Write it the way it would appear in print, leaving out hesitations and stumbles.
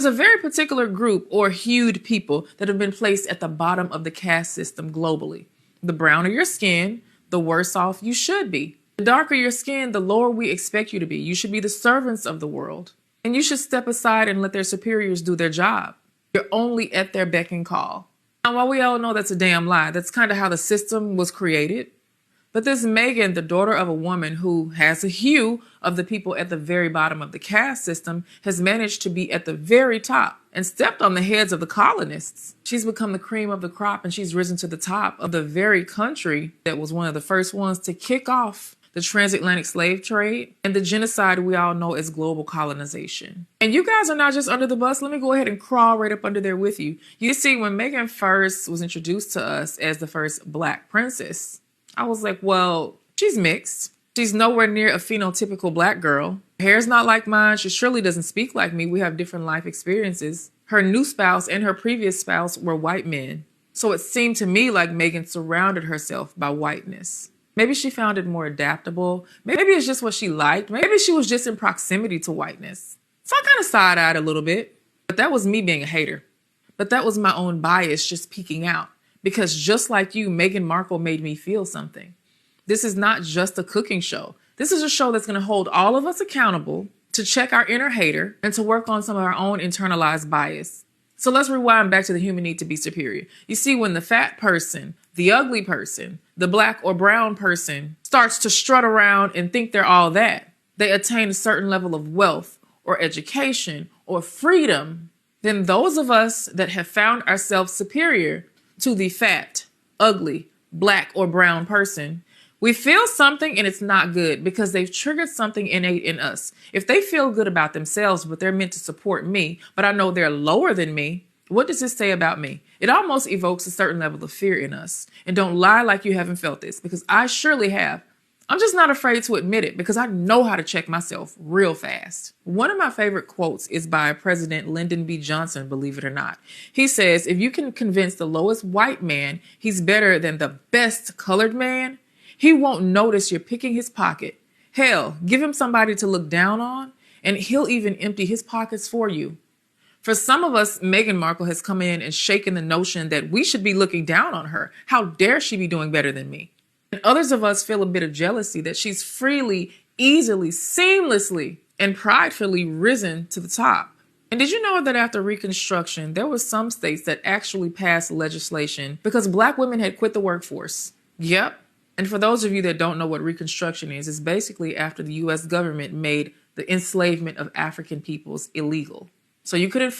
There's a very particular group or hued people that have been placed at the bottom of the caste system globally. The browner your skin, the worse off you should be. The darker your skin, the lower we expect you to be. You should be the servants of the world. And you should step aside and let their superiors do their job. You're only at their beck and call. Now, while we all know that's a damn lie, that's kind of how the system was created. But this Meghan, the daughter of a woman who has a hue of the people at the very bottom of the caste system, has managed to be at the very top and stepped on the heads of the colonists. She's become the cream of the crop, and she's risen to the top of the very country that was one of the first ones to kick off the transatlantic slave trade and the genocide we all know as global colonization. And you guys are not just under the bus. Let me go ahead and crawl right up under there with you. You see, when Meghan first was introduced to us as the first Black princess, I was like, well, she's mixed. She's nowhere near a phenotypical Black girl. Her hair's not like mine. She surely doesn't speak like me. We have different life experiences. Her new spouse and her previous spouse were white men. So it seemed to me like Meghan surrounded herself by whiteness. Maybe she found it more adaptable. Maybe it's just what she liked. Maybe she was just in proximity to whiteness. So I kind of side-eyed a little bit. But that was me being a hater. But that was my own bias just peeking out. Because just like you, Meghan Markle made me feel something. This is not just a cooking show. This is a show that's going to hold all of us accountable to check our inner hater and to work on some of our own internalized bias. So let's rewind back to the human need to be superior. You see, when the fat person, the ugly person, the Black or brown person starts to strut around and think they're all that, they attain a certain level of wealth or education or freedom, then those of us that have found ourselves superior to the fat, ugly, Black or brown person, we feel something and it's not good because they've triggered something innate in us. If they feel good about themselves, but they're meant to support me, but I know they're lower than me, what does this say about me? It almost evokes a certain level of fear in us. And don't lie like you haven't felt this, because I surely have. I'm just not afraid to admit it because I know how to check myself real fast. One of my favorite quotes is by President Lyndon B. Johnson, believe it or not. He says, if you can convince the lowest white man he's better than the best colored man, he won't notice you're picking his pocket. Hell, give him somebody to look down on, and he'll even empty his pockets for you. For some of us, Meghan Markle has come in and shaken the notion that we should be looking down on her. How dare she be doing better than me? And others of us feel a bit of jealousy that she's freely, easily, seamlessly, and pridefully risen to the top. And did you know that after Reconstruction, there were some states that actually passed legislation because Black women had quit the workforce? Yep. And for those of you that don't know what Reconstruction is, it's basically after the U.S. government made the enslavement of African peoples illegal. So you couldn't